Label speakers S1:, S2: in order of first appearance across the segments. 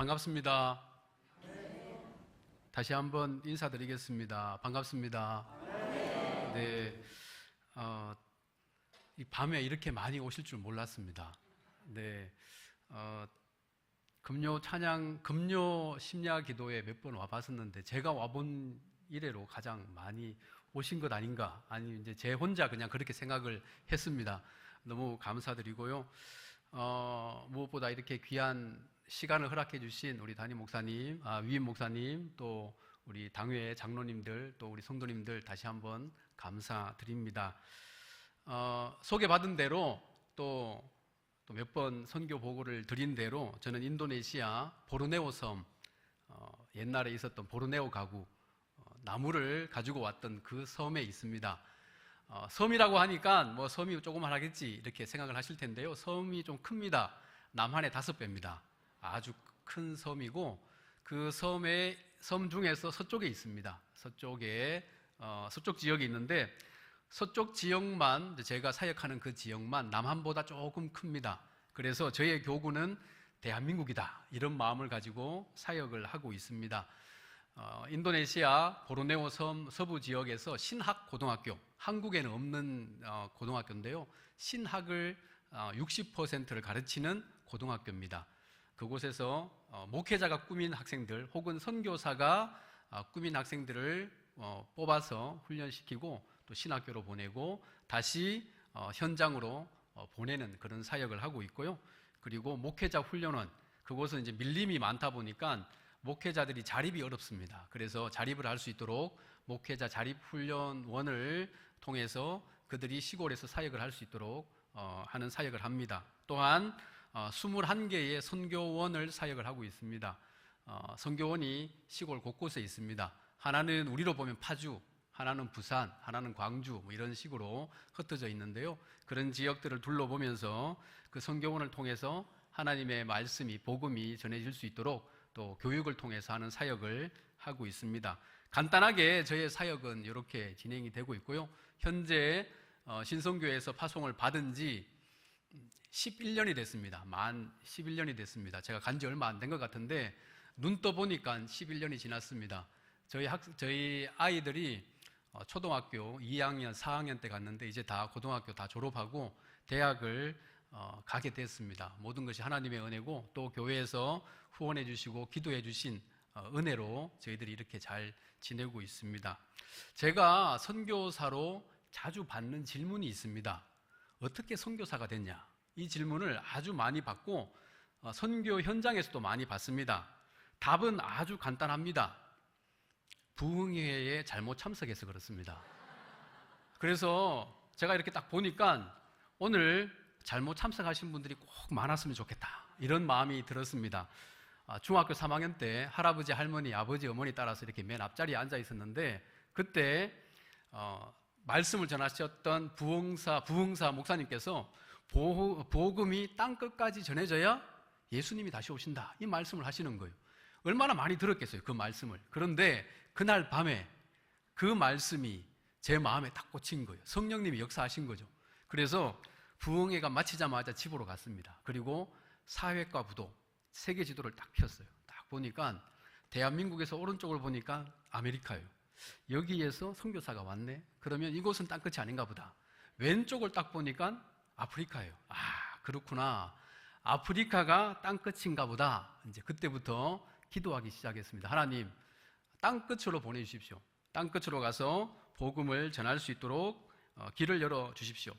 S1: 반갑습니다. 다시 한번 인사드리겠습니다. 반갑습니다. 네, 이 밤에 이렇게 많이 오실 줄 몰랐습니다. 네, 금요 찬양, 금요 심야 기도에 몇 번 와봤었는데 제가 와본 이래로 가장 많이 오신 것 아닌가? 아니 이제 제 혼자 그냥 그렇게 생각을 했습니다. 너무 감사드리고요. 무엇보다 이렇게 귀한 시간을 허락해 주신 우리 담임 목사님, 위임 목사님, 또 우리 당회 장로님들, 또 우리 성도님들 다시 한번 감사드립니다. 소개받은 대로 또 몇 번 선교 보고를 드린 대로 저는 인도네시아 보르네오 섬, 옛날에 있었던 보르네오 가구, 나무를 가지고 왔던 그 섬에 있습니다. 섬이라고 하니까 뭐 섬이 조그만하겠지 이렇게 생각을 하실 텐데요. 섬이 좀 큽니다. 남한의 5배입니다. 아주 큰 섬이고 그 섬 중에서 서쪽에 있습니다. 서쪽에 서쪽 지역이 있는데 서쪽 지역만 제가 사역하는 그 지역만 남한보다 조금 큽니다. 그래서 저희의 교구는 대한민국이다 이런 마음을 가지고 사역을 하고 있습니다. 인도네시아 보르네오 섬 서부 지역에서 신학 고등학교, 한국에는 없는 고등학교인데요. 신학을 60%를 가르치는 고등학교입니다. 그곳에서 목회자가 꾸민 학생들 혹은 선교사가 꾸민 학생들을 뽑아서 훈련시키고 또 신학교로 보내고 다시 현장으로 보내는 그런 사역을 하고 있고요. 그리고 목회자 훈련원, 그곳은 이제 밀림이 많다 보니까 목회자들이 자립이 어렵습니다. 그래서 자립을 할 수 있도록 목회자 자립훈련원을 통해서 그들이 시골에서 사역을 할 수 있도록 하는 사역을 합니다. 또한 21개의 선교원을 사역을 하고 있습니다. 선교원이 시골 곳곳에 있습니다. 하나는 우리로 보면 파주, 하나는 부산, 하나는 광주 뭐 이런 식으로 흩어져 있는데요. 그런 지역들을 둘러보면서 그 선교원을 통해서 하나님의 말씀이, 복음이 전해질 수 있도록 또 교육을 통해서 하는 사역을 하고 있습니다. 간단하게 저의 사역은 이렇게 진행이 되고 있고요. 현재 신성교회에서 파송을 받은 지 11년이 됐습니다. 만 11년이 됐습니다. 제가 간 지 얼마 안 된 것 같은데 눈 떠보니까 11년이 지났습니다. 저희 아이들이 초등학교 2학년, 4학년 때 갔는데 이제 다 고등학교 다 졸업하고 대학을 가게 됐습니다. 모든 것이 하나님의 은혜고 또 교회에서 후원해 주시고 기도해 주신 은혜로 저희들이 이렇게 잘 지내고 있습니다. 제가 선교사로 자주 받는 질문이 있습니다. 어떻게 선교사가 됐냐? 이 질문을 아주 많이 받고 선교 현장에서도 많이 받습니다. 답은 아주 간단합니다. 부흥회에 잘못 참석해서 그렇습니다. 그래서 제가 이렇게 딱 보니까 오늘 잘못 참석하신 분들이 꼭 많았으면 좋겠다 이런 마음이 들었습니다. 중학교 3학년 때 할아버지, 할머니, 아버지, 어머니 따라서 이렇게 맨 앞자리에 앉아 있었는데 그때 말씀을 전하셨던 부흥사 목사님께서 복음이 땅끝까지 전해져야 예수님이 다시 오신다 이 말씀을 하시는 거예요. 얼마나 많이 들었겠어요 그 말씀을. 그런데 그날 밤에 그 말씀이 제 마음에 딱 꽂힌 거예요. 성령님이 역사하신 거죠. 그래서 부흥회가 마치자마자 집으로 갔습니다. 그리고 사회과 부도 세계 지도를 딱 폈어요. 딱 보니까 대한민국에서 오른쪽을 보니까 아메리카예요. 여기에서 선교사가 왔네. 그러면 이곳은 땅끝이 아닌가 보다. 왼쪽을 딱 보니까 아프리카예요. 그렇구나. 아프리카가 땅끝인가 보다. 이제 그때부터 기도하기 시작했습니다. 하나님, 땅끝으로 보내주십시오. 땅끝으로 가서 복음을 전할 수 있도록 길을 열어주십시오.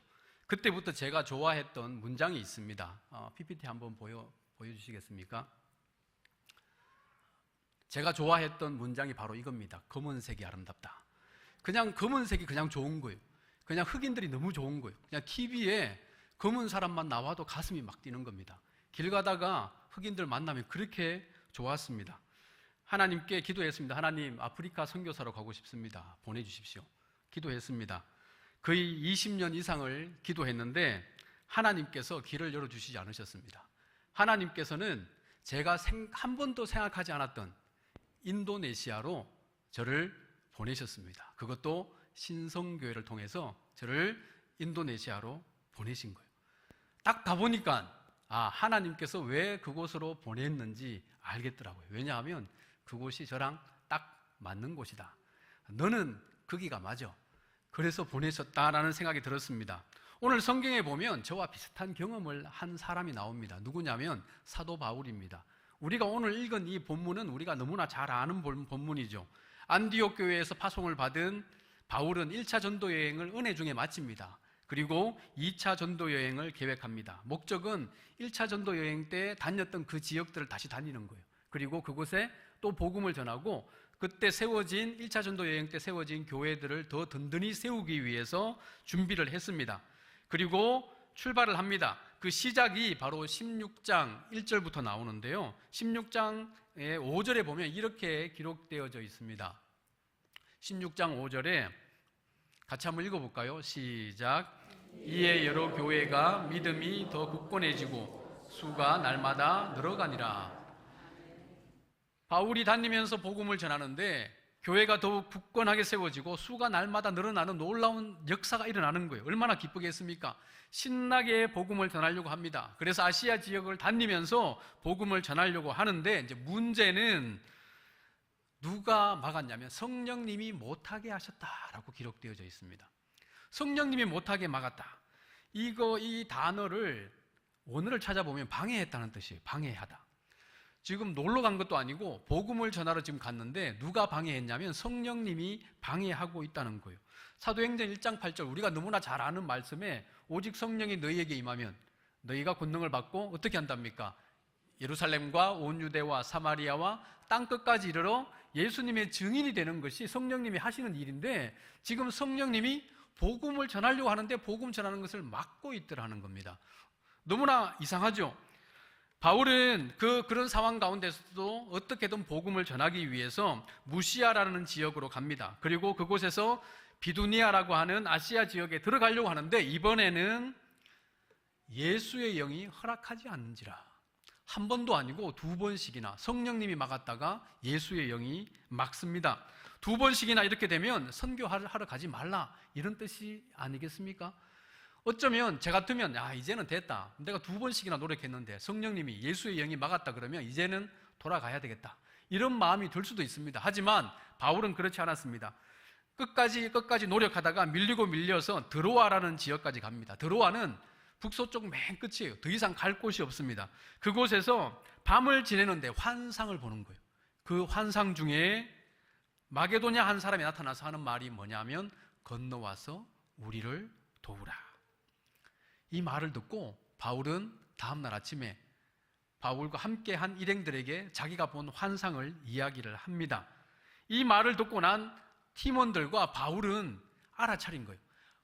S1: 그때부터 제가 좋아했던 문장이 있습니다. PPT 한번 보여주시겠습니까? 제가 좋아했던 문장이 바로 이겁니다. 검은색이 아름답다. 그냥 검은색이 그냥 좋은 거예요. 그냥 흑인들이 너무 좋은 거예요. 그냥 TV에 검은 사람만 나와도 가슴이 막 뛰는 겁니다. 길 가다가 흑인들 만나면 그렇게 좋았습니다. 하나님께 기도했습니다. 하나님, 아프리카 선교사로 가고 싶습니다. 보내주십시오. 기도했습니다. 거의 20년 이상을 기도했는데 하나님께서 길을 열어주시지 않으셨습니다. 하나님께서는 제가 한 번도 생각하지 않았던 인도네시아로 저를 보내셨습니다. 그것도 신성교회를 통해서 저를 인도네시아로 보내신 거예요. 딱 가보니까 하나님께서 왜 그곳으로 보냈는지 알겠더라고요. 왜냐하면 그곳이 저랑 딱 맞는 곳이다. 너는 거기가 맞아. 그래서 보내셨다라는 생각이 들었습니다. 오늘 성경에 보면 저와 비슷한 경험을 한 사람이 나옵니다. 누구냐면 사도 바울입니다. 우리가 오늘 읽은 이 본문은 우리가 너무나 잘 아는 본문이죠. 안디옥 교회에서 파송을 받은 바울은 1차 전도 여행을 은혜 중에 마칩니다. 그리고 2차 전도 여행을 계획합니다. 목적은 1차 전도 여행 때 다녔던 그 지역들을 다시 다니는 거예요. 그리고 그곳에 또 복음을 전하고 그때 세워진 1차 전도 여행 때 세워진 교회들을 더 든든히 세우기 위해서 준비를 했습니다. 그리고 출발을 합니다. 그 시작이 바로 16장 1절부터 나오는데요. 16장의 5절에 보면 이렇게 기록되어져 있습니다. 16장 5절에 같이 한번 읽어볼까요? 시작. 이에 여러 교회가 믿음이 더 굳건해지고 수가 날마다 늘어가니라. 바울이 다니면서 복음을 전하는데 교회가 더욱 굳건하게 세워지고 수가 날마다 늘어나는 놀라운 역사가 일어나는 거예요. 얼마나 기쁘겠습니까? 신나게 복음을 전하려고 합니다. 그래서 아시아 지역을 다니면서 복음을 전하려고 하는데 이제 문제는 누가 막았냐면 성령님이 못하게 하셨다라고 기록되어져 있습니다. 성령님이 못하게 막았다. 이 단어를 원어를 찾아보면 방해했다는 뜻이에요. 방해하다. 지금 놀러 간 것도 아니고 복음을 전하러 지금 갔는데 누가 방해했냐면 성령님이 방해하고 있다는 거예요. 사도행전 1장 8절 우리가 너무나 잘 아는 말씀에 오직 성령이 너희에게 임하면 너희가 권능을 받고 어떻게 한답니까? 예루살렘과 온 유대와 사마리아와 땅끝까지 이르러 예수님의 증인이 되는 것이 성령님이 하시는 일인데 지금 성령님이 복음을 전하려고 하는데 복음 전하는 것을 막고 있더라는 겁니다. 너무나 이상하죠? 바울은 그런 상황 가운데서도 어떻게든 복음을 전하기 위해서 무시아라는 지역으로 갑니다. 그리고 그곳에서 비두니아라고 하는 아시아 지역에 들어가려고 하는데 이번에는 예수의 영이 허락하지 않는지라. 한 번도 아니고 두 번씩이나 성령님이 막았다가 예수의 영이 막습니다. 두 번씩이나 이렇게 되면 선교하러 가지 말라 이런 뜻이 아니겠습니까? 어쩌면 제 같으면 이제는 됐다. 내가 두 번씩이나 노력했는데 성령님이 예수의 영이 막았다 그러면 이제는 돌아가야 되겠다. 이런 마음이 들 수도 있습니다. 하지만 바울은 그렇지 않았습니다. 끝까지 노력하다가 밀려서 드로아라는 지역까지 갑니다. 드로아는 북서쪽 맨 끝이에요. 더 이상 갈 곳이 없습니다. 그곳에서 밤을 지내는데 환상을 보는 거예요. 그 환상 중에 마게도냐 한 사람이 나타나서 하는 말이 뭐냐면 건너와서 우리를 도우라. 이 말을 듣고 바울은 다음날 아침에 바울과 함께한 일행들에게 자기가 본 환상을 이야기를 합니다. 이 말을 듣고 난 팀원들과 바울은 알아차린 거예요.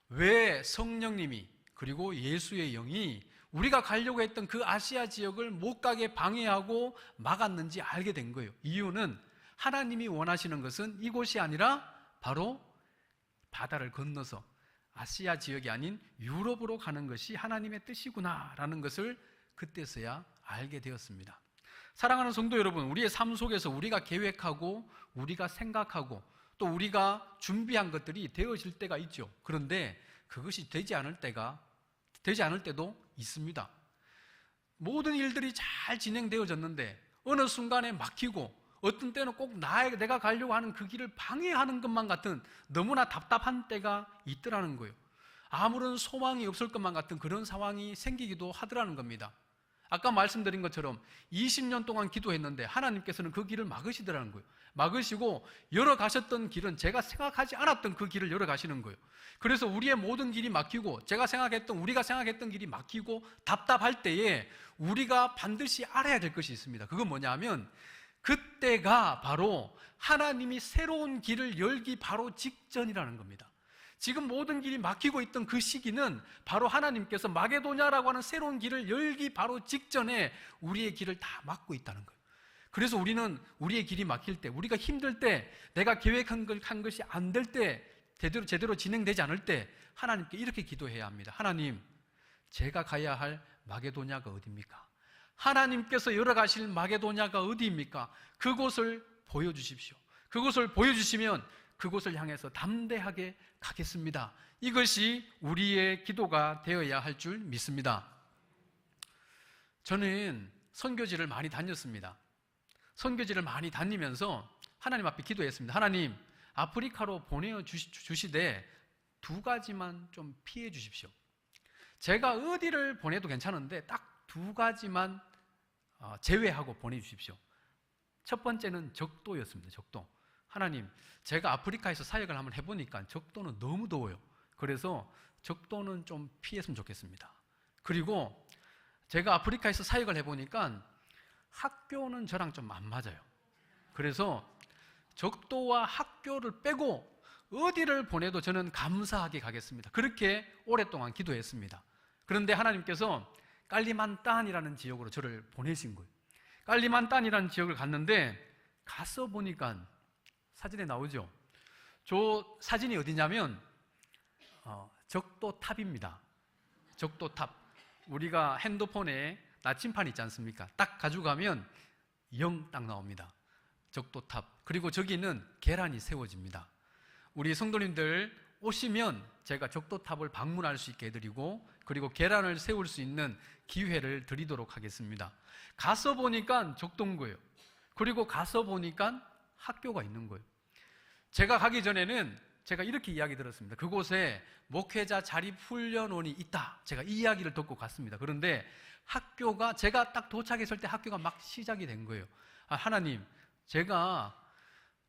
S1: 왜 성령님이 그리고 예수의 영이 우리가 가려고 했던 그 아시아 지역을 못 가게 방해하고 막았는지 알게 된 거예요. 이유는 하나님이 원하시는 것은 이곳이 아니라 바로 바다를 건너서 아시아 지역이 아닌 유럽으로 가는 것이 하나님의 뜻이구나라는 것을 그때서야 알게 되었습니다. 사랑하는 성도 여러분, 우리의 삶 속에서 우리가 계획하고 우리가 생각하고 또 우리가 준비한 것들이 되어질 때가 있죠. 그런데 그것이 되지 않을 때도 있습니다. 모든 일들이 잘 진행되어졌는데 어느 순간에 막히고 어떤 때는 꼭 내가 가려고 하는 그 길을 방해하는 것만 같은 너무나 답답한 때가 있더라는 거예요. 아무런 소망이 없을 것만 같은 그런 상황이 생기기도 하더라는 겁니다. 아까 말씀드린 것처럼 20년 동안 기도했는데 하나님께서는 그 길을 막으시더라는 거예요. 막으시고 열어가셨던 길은 제가 생각하지 않았던 그 길을 열어가시는 거예요. 그래서 우리의 모든 길이 막히고 우리가 생각했던 길이 막히고 답답할 때에 우리가 반드시 알아야 될 것이 있습니다. 그건 뭐냐면 그때가 바로 하나님이 새로운 길을 열기 바로 직전이라는 겁니다. 지금 모든 길이 막히고 있던 그 시기는 바로 하나님께서 마게도냐라고 하는 새로운 길을 열기 바로 직전에 우리의 길을 다 막고 있다는 거예요. 그래서 우리는 우리의 길이 막힐 때, 우리가 힘들 때, 내가 계획한 것이 안 될 때, 제대로 진행되지 않을 때 하나님께 이렇게 기도해야 합니다. 하나님, 제가 가야 할 마게도냐가 어디입니까? 하나님께서 열어가실 마게도냐가 어디입니까? 그곳을 보여주십시오. 그곳을 보여주시면 그곳을 향해서 담대하게 가겠습니다. 이것이 우리의 기도가 되어야 할 줄 믿습니다. 저는 선교지를 많이 다녔습니다. 선교지를 많이 다니면서 하나님 앞에 기도했습니다. 하나님, 아프리카로 보내주시되 2가지만 좀 피해 주십시오. 제가 어디를 보내도 괜찮은데 딱 2가지만 제외하고 보내주십시오. 첫 번째는 적도였습니다. 적도. 하나님, 제가 아프리카에서 사역을 한번 해보니까 적도는 너무 더워요. 그래서 적도는 좀 피했으면 좋겠습니다. 그리고 제가 아프리카에서 사역을 해보니까 학교는 저랑 좀 안 맞아요. 그래서 적도와 학교를 빼고 어디를 보내도 저는 감사하게 가겠습니다. 그렇게 오랫동안 기도했습니다. 그런데 하나님께서 깔리만딴이라는 지역으로 저를 보내신 거예요. 깔리만딴이라는 지역을 갔는데 가서 보니까 사진에 나오죠. 저 사진이 어디냐면 적도탑입니다. 적도탑. 우리가 핸드폰에 나침판 있지 않습니까? 딱 가져가면 0 딱 나옵니다. 적도탑. 그리고 저기는 계란이 세워집니다. 우리 성도님들 오시면 제가 적도탑을 방문할 수 있게 해드리고 그리고 계란을 세울 수 있는 기회를 드리도록 하겠습니다. 가서 보니까 적도인 거예요. 그리고 가서 보니까 학교가 있는 거예요. 제가 가기 전에는 제가 이렇게 이야기 들었습니다. 그곳에 목회자 자립훈련원이 있다. 제가 이 이야기를 듣고 갔습니다. 그런데 학교가 제가 딱 도착했을 때 학교가 막 시작이 된 거예요. 하나님, 제가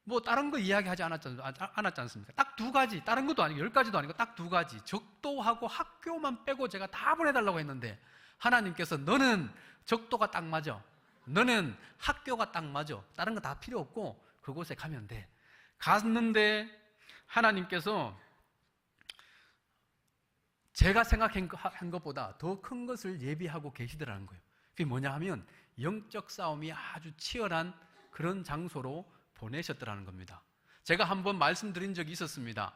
S1: 뭐 다른 거 이야기하지 않았지 않습니까? 딱 2가지, 다른 것도 아니고 10가지도 아니고 딱 2가지, 적도하고 학교만 빼고 제가 다 보내달라고 했는데 하나님께서 너는 적도가 딱 맞아, 너는 학교가 딱 맞아, 다른 거 다 필요 없고 그곳에 가면 돼. 갔는데 하나님께서 제가 생각한 것보다 더 큰 것을 예비하고 계시더라는 거예요. 그게 뭐냐 하면 영적 싸움이 아주 치열한 그런 장소로 보내셨더라는 겁니다. 제가 한번 말씀드린 적이 있었습니다.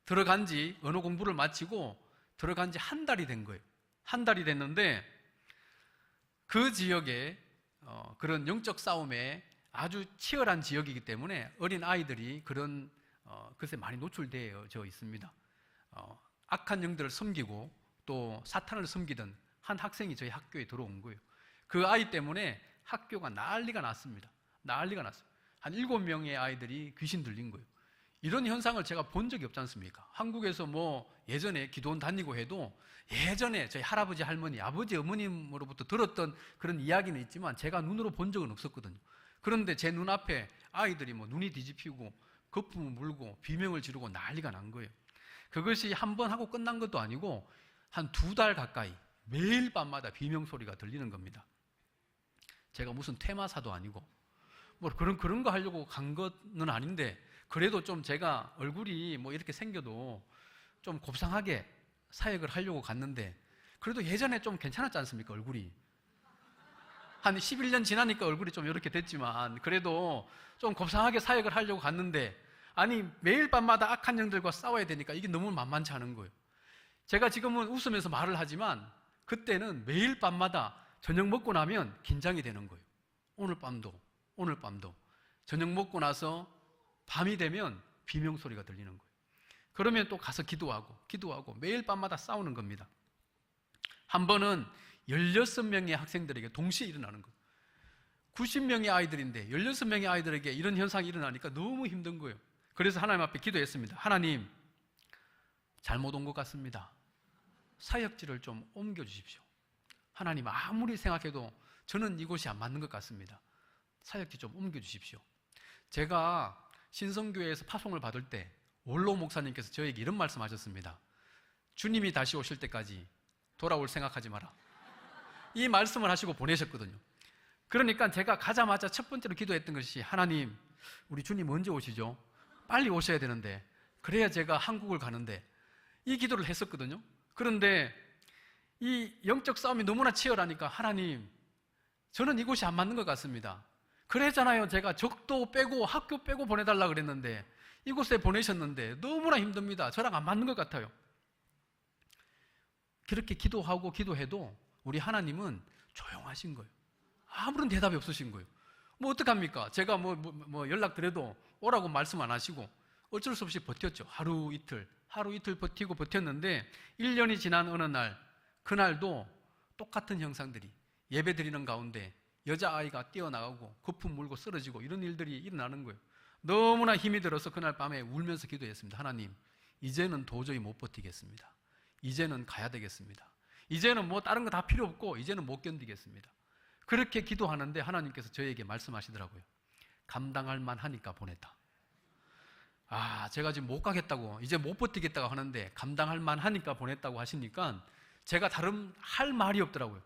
S1: 들어간 지 언어 공부를 마치고 들어간 지 1달이 된 거예요. 1달이 됐는데 그 지역에 그런 영적 싸움에 아주 치열한 지역이기 때문에 어린 아이들이 그런 것에 많이 노출되어 있습니다. 악한 영들을 섬기고 또 사탄을 섬기던 한 학생이 저희 학교에 들어온 거예요. 그 아이 때문에 학교가 난리가 났습니다. 난리가 났어요. 한 7명의 아이들이 귀신 들린 거예요. 이런 현상을 제가 본 적이 없지 않습니까? 한국에서 뭐 예전에 기도원 다니고 해도 예전에 저희 할아버지, 할머니, 아버지, 어머님으로부터 들었던 그런 이야기는 있지만 제가 눈으로 본 적은 없었거든요. 그런데 제 눈앞에 아이들이 뭐 눈이 뒤집히고 거품을 물고 비명을 지르고 난리가 난 거예요. 그것이 한 번 하고 끝난 것도 아니고 한 2달 가까이 매일 밤마다 비명 소리가 들리는 겁니다. 제가 무슨 퇴마사도 아니고 뭐 그런 거 하려고 간 거는 아닌데 그래도 좀 제가 얼굴이 뭐 이렇게 생겨도 좀 곱상하게 사역을 하려고 갔는데 그래도 예전에 좀 괜찮았지 않습니까? 얼굴이 한 11년 지나니까 얼굴이 좀 이렇게 됐지만 그래도 좀 곱상하게 사역을 하려고 갔는데 아니 매일 밤마다 악한 영들과 싸워야 되니까 이게 너무 만만치 않은 거예요. 제가 지금은 웃으면서 말을 하지만 그때는 매일 밤마다 저녁 먹고 나면 긴장이 되는 거예요. 오늘 밤도 저녁 먹고 나서 밤이 되면 비명 소리가 들리는 거예요. 그러면 또 가서 기도하고 매일 밤마다 싸우는 겁니다. 한 번은 16명의 학생들에게 동시에 일어나는 거예요. 90명의 아이들인데 16명의 아이들에게 이런 현상이 일어나니까 너무 힘든 거예요. 그래서 하나님 앞에 기도했습니다. 하나님, 잘못 온 것 같습니다. 사역지를 좀 옮겨주십시오. 하나님, 아무리 생각해도 저는 이곳이 안 맞는 것 같습니다. 사역지 좀 옮겨주십시오. 제가 신성교회에서 파송을 받을 때 원로 목사님께서 저에게 이런 말씀하셨습니다. 주님이 다시 오실 때까지 돌아올 생각하지 마라. 이 말씀을 하시고 보내셨거든요. 그러니까 제가 가자마자 첫 번째로 기도했던 것이 하나님, 우리 주님 언제 오시죠? 빨리 오셔야 되는데 그래야 제가 한국을 가는데 이 기도를 했었거든요. 그런데 이 영적 싸움이 너무나 치열하니까 하나님, 저는 이곳이 안 맞는 것 같습니다. 그랬잖아요. 제가 적도 빼고 학교 빼고 보내달라 그랬는데 이곳에 보내셨는데 너무나 힘듭니다. 저랑 안 맞는 것 같아요. 그렇게 기도하고 기도해도 우리 하나님은 조용하신 거예요. 아무런 대답이 없으신 거예요. 뭐 어떡합니까? 제가 뭐 연락드려도 오라고 말씀 안 하시고 어쩔 수 없이 버텼죠. 하루 이틀 버티고 버텼는데 1년이 지난 어느 날, 그날도 똑같은 형상들이 예배 드리는 가운데 여자아이가 뛰어나가고 거품 물고 쓰러지고 이런 일들이 일어나는 거예요. 너무나 힘이 들어서 그날 밤에 울면서 기도했습니다. 하나님, 이제는 도저히 못 버티겠습니다. 이제는 가야 되겠습니다. 이제는 뭐 다른 거 다 필요 없고 이제는 못 견디겠습니다. 그렇게 기도하는데 하나님께서 저에게 말씀하시더라고요. 감당할 만하니까 보냈다. 제가 지금 못 가겠다고, 이제 못 버티겠다고 하는데 감당할 만하니까 보냈다고 하시니까 제가 다른 할 말이 없더라고요.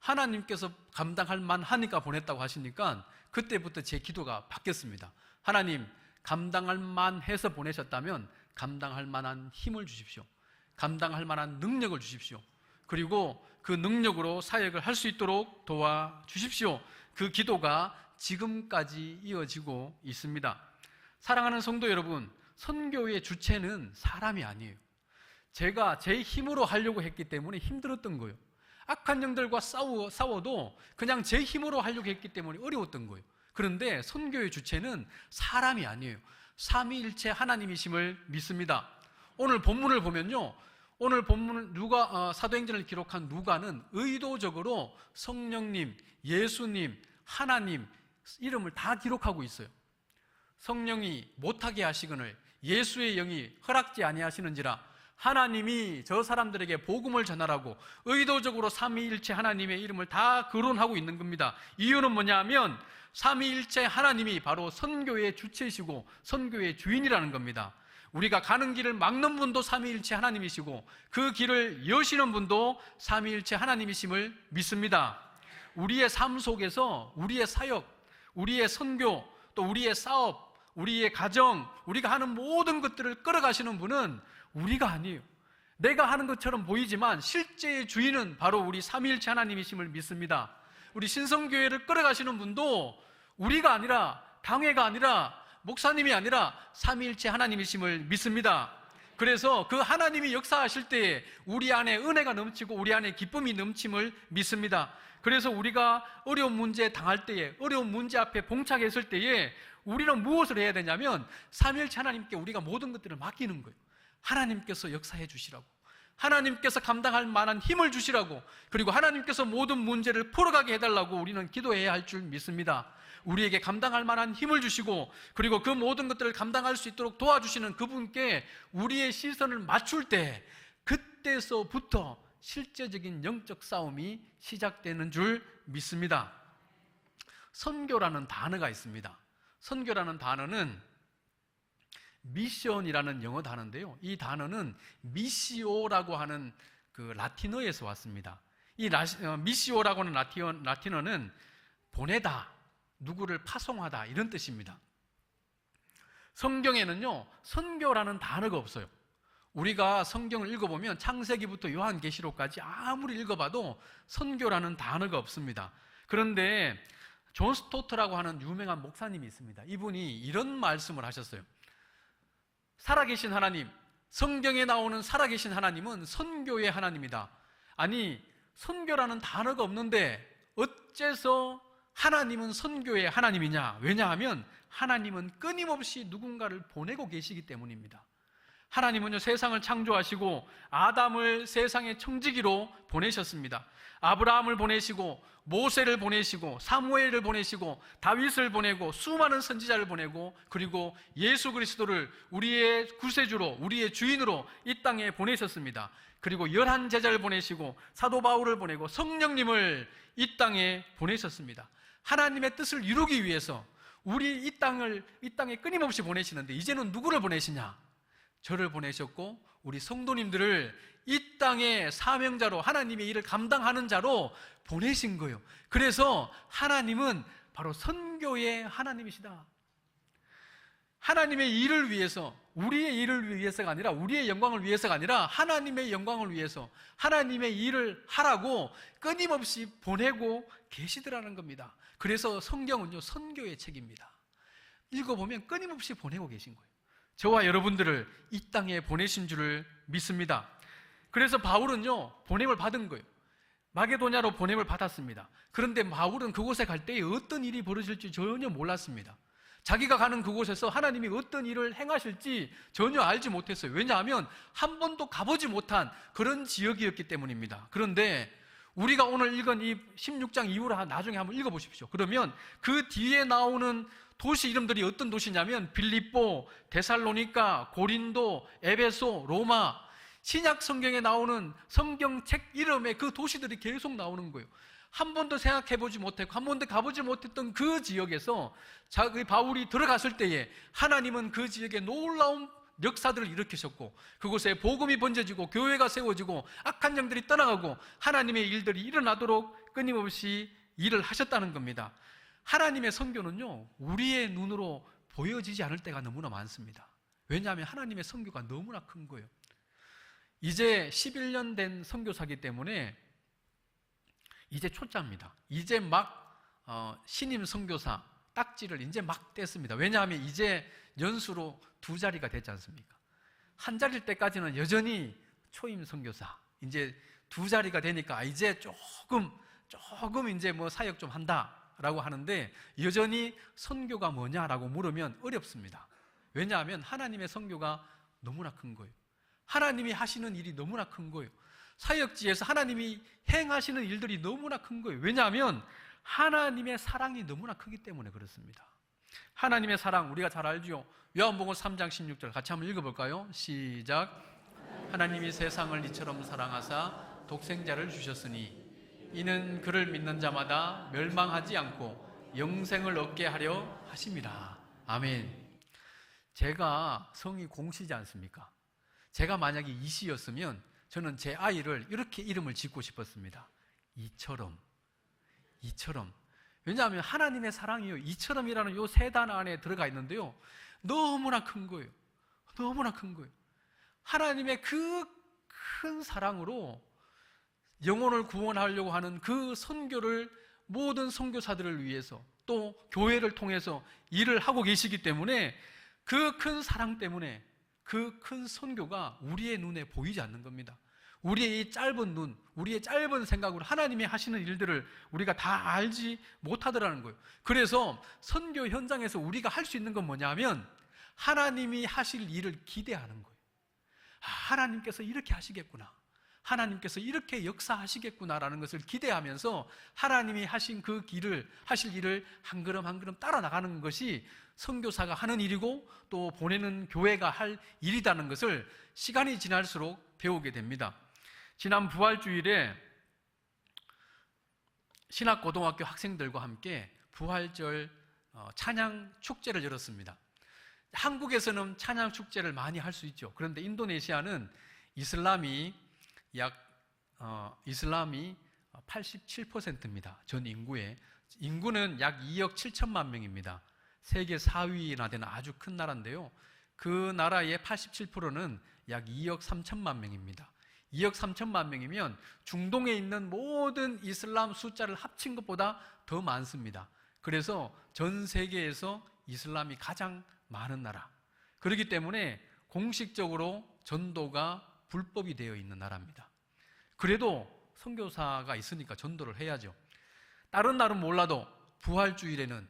S1: 하나님께서 감당할 만하니까 보냈다고 하시니까 그때부터 제 기도가 바뀌었습니다. 하나님, 감당할 만해서 보내셨다면 감당할 만한 힘을 주십시오. 감당할 만한 능력을 주십시오. 그리고 그 능력으로 사역을 할 수 있도록 도와주십시오. 그 기도가 지금까지 이어지고 있습니다. 사랑하는 성도 여러분, 선교의 주체는 사람이 아니에요. 제가 제 힘으로 하려고 했기 때문에 힘들었던 거예요. 악한 영들과 싸워도 그냥 제 힘으로 하려고 했기 때문에 어려웠던 거예요. 그런데 선교의 주체는 사람이 아니에요. 삼위일체 하나님이심을 믿습니다. 오늘 본문을 보면요, 오늘 본문을 사도행전을 기록한 누가는 의도적으로 성령님, 예수님, 하나님 이름을 다 기록하고 있어요. 성령이 못하게 하시거늘 예수의 영이 허락지 아니하시는지라 하나님이 저 사람들에게 복음을 전하라고 의도적으로 삼위일체 하나님의 이름을 다 거론하고 있는 겁니다. 이유는 뭐냐면 삼위일체 하나님이 바로 선교의 주체이시고 선교의 주인이라는 겁니다. 우리가 가는 길을 막는 분도 삼위일체 하나님이시고 그 길을 여시는 분도 삼위일체 하나님이심을 믿습니다. 우리의 삶 속에서 우리의 사역, 우리의 선교, 또 우리의 사업, 우리의 가정, 우리가 하는 모든 것들을 끌어가시는 분은 우리가 아니에요. 내가 하는 것처럼 보이지만 실제의 주인은 바로 우리 삼위일체 하나님이심을 믿습니다. 우리 신성교회를 끌어가시는 분도 우리가 아니라, 당회가 아니라, 목사님이 아니라 삼위일체 하나님이심을 믿습니다. 그래서 그 하나님이 역사하실 때에 우리 안에 은혜가 넘치고 우리 안에 기쁨이 넘침을 믿습니다. 그래서 우리가 어려운 문제에 당할 때에, 어려운 문제 앞에 봉착했을 때에 우리는 무엇을 해야 되냐면 삼위일체 하나님께 우리가 모든 것들을 맡기는 거예요. 하나님께서 역사해 주시라고, 하나님께서 감당할 만한 힘을 주시라고, 그리고 하나님께서 모든 문제를 풀어가게 해달라고 우리는 기도해야 할 줄 믿습니다. 우리에게 감당할 만한 힘을 주시고 그리고 그 모든 것들을 감당할 수 있도록 도와주시는 그분께 우리의 시선을 맞출 때 그때서부터 실제적인 영적 싸움이 시작되는 줄 믿습니다. 선교라는 단어가 있습니다. 선교라는 단어는 미션이라는 영어 단어인데요, 이 단어는 미시오라고 하는 그 라틴어에서 왔습니다. 이 미시오라고 하는 라틴어는 보내다, 누구를 파송하다 이런 뜻입니다. 성경에는요, 선교라는 단어가 없어요. 우리가 성경을 읽어보면 창세기부터 요한계시록까지 아무리 읽어봐도 선교라는 단어가 없습니다. 그런데 존 스토트라고 하는 유명한 목사님이 있습니다. 이분이 이런 말씀을 하셨어요. 살아계신 하나님, 성경에 나오는 살아계신 하나님은 선교의 하나님이다. 아니, 선교라는 단어가 없는데 어째서 하나님은 선교의 하나님이냐? 왜냐하면 하나님은 끊임없이 누군가를 보내고 계시기 때문입니다. 하나님은요, 세상을 창조하시고 아담을 세상의 청지기로 보내셨습니다. 아브라함을 보내시고 모세를 보내시고 사무엘을 보내시고 다윗을 보내고 수많은 선지자를 보내고 그리고 예수 그리스도를 우리의 구세주로, 우리의 주인으로 이 땅에 보내셨습니다. 그리고 11 제자를 보내시고 사도 바울을 보내고 성령님을 이 땅에 보내셨습니다. 하나님의 뜻을 이루기 위해서 우리 이 땅에 끊임없이 보내시는데 이제는 누구를 보내시냐? 저를 보내셨고 우리 성도님들을 이 땅의 사명자로, 하나님의 일을 감당하는 자로 보내신 거예요. 그래서 하나님은 바로 선교의 하나님이시다. 하나님의 일을 위해서, 우리의 일을 위해서가 아니라, 우리의 영광을 위해서가 아니라 하나님의 영광을 위해서 하나님의 일을 하라고 끊임없이 보내고 계시더라는 겁니다. 그래서 성경은요, 선교의 책입니다. 읽어보면 끊임없이 보내고 계신 거예요. 저와 여러분들을 이 땅에 보내신 줄을 믿습니다. 그래서 바울은요, 보냄을 받은 거예요. 마게도냐로 보냄을 받았습니다. 그런데 바울은 그곳에 갈 때에 어떤 일이 벌어질지 전혀 몰랐습니다. 자기가 가는 그곳에서 하나님이 어떤 일을 행하실지 전혀 알지 못했어요. 왜냐하면 한 번도 가보지 못한 그런 지역이었기 때문입니다. 그런데 우리가 오늘 읽은 이 16장 이후로 나중에 한번 읽어보십시오. 그러면 그 뒤에 나오는 도시 이름들이 어떤 도시냐면 빌립보, 데살로니가, 고린도, 에베소, 로마, 신약 성경에 나오는 성경책 이름의 그 도시들이 계속 나오는 거예요. 한 번도 생각해보지 못했고 한 번도 가보지 못했던 그 지역에서 바울이 들어갔을 때에 하나님은 그 지역에 놀라운 역사들을 일으키셨고 그곳에 복음이 번져지고 교회가 세워지고 악한 영들이 떠나가고 하나님의 일들이 일어나도록 끊임없이 일을 하셨다는 겁니다. 하나님의 선교는요, 우리의 눈으로 보여지지 않을 때가 너무나 많습니다. 왜냐하면 하나님의 선교가 너무나 큰 거예요. 이제 11년 된 선교사기 때문에 이제 초짜입니다. 이제 막 신임 선교사 딱지를 이제 막 뗐습니다. 왜냐하면 이제 연수로 2자리가 됐지 않습니까? 한 자리일 때까지는 여전히 초임 선교사, 이제 2자리가 되니까 이제 조금 이제 뭐 사역 좀 한다라고 하는데 여전히 선교가 뭐냐라고 물으면 어렵습니다. 왜냐하면 하나님의 선교가 너무나 큰 거예요. 하나님이 하시는 일이 너무나 큰 거예요. 사역지에서 하나님이 행하시는 일들이 너무나 큰 거예요. 왜냐하면 하나님의 사랑이 너무나 크기 때문에 그렇습니다. 하나님의 사랑 우리가 잘 알죠. 요한복음 3장 16절 같이 한번 읽어볼까요? 시작. 하나님이 세상을 이처럼 사랑하사 독생자를 주셨으니 이는 그를 믿는 자마다 멸망하지 않고 영생을 얻게 하려 하심이라. 아멘. 제가 성이 공시지 않습니까? 제가 만약에 이씨였으면 저는 제 아이를 이렇게 이름을 짓고 싶었습니다. 이처럼. 왜냐하면 하나님의 사랑이요, 이처럼이라는 요 세 단어 안에 들어가 있는데요, 너무나 큰 거예요. 너무나 큰 거예요. 하나님의 그 큰 사랑으로 영혼을 구원하려고 하는 그 선교를 모든 선교사들을 위해서 또 교회를 통해서 일을 하고 계시기 때문에 그 큰 사랑 때문에 그 큰 선교가 우리의 눈에 보이지 않는 겁니다. 우리의 이 짧은 눈, 우리의 짧은 생각으로 하나님이 하시는 일들을 우리가 다 알지 못하더라는 거예요. 그래서 선교 현장에서 우리가 할 수 있는 건 뭐냐면 하나님이 하실 일을 기대하는 거예요. 하나님께서 이렇게 하시겠구나, 하나님께서 이렇게 역사하시겠구나라는 것을 기대하면서 하나님이 하신 그 길을, 하실 일을 한 걸음 한 걸음 따라 나가는 것이 선교사가 하는 일이고 또 보내는 교회가 할 일이라는 것을 시간이 지날수록 배우게 됩니다. 지난 부활주일에 신학고등학교 학생들과 함께 부활절 찬양 축제를 열었습니다. 한국에서는 찬양 축제를 많이 할 수 있죠. 그런데 인도네시아는 이슬람이 87%입니다. 전 인구의. 인구는 약 2억 7천만 명입니다. 세계 4위나 되는 아주 큰 나라인데요, 그 나라의 87%는 약 2억 3천만 명입니다. 2억 3천만 명이면 중동에 있는 모든 이슬람 숫자를 합친 것보다 더 많습니다. 그래서 전 세계에서 이슬람이 가장 많은 나라, 그렇기 때문에 공식적으로 전도가 불법이 되어 있는 나라입니다. 그래도 선교사가 있으니까 전도를 해야죠. 다른 날은 몰라도 부활주일에는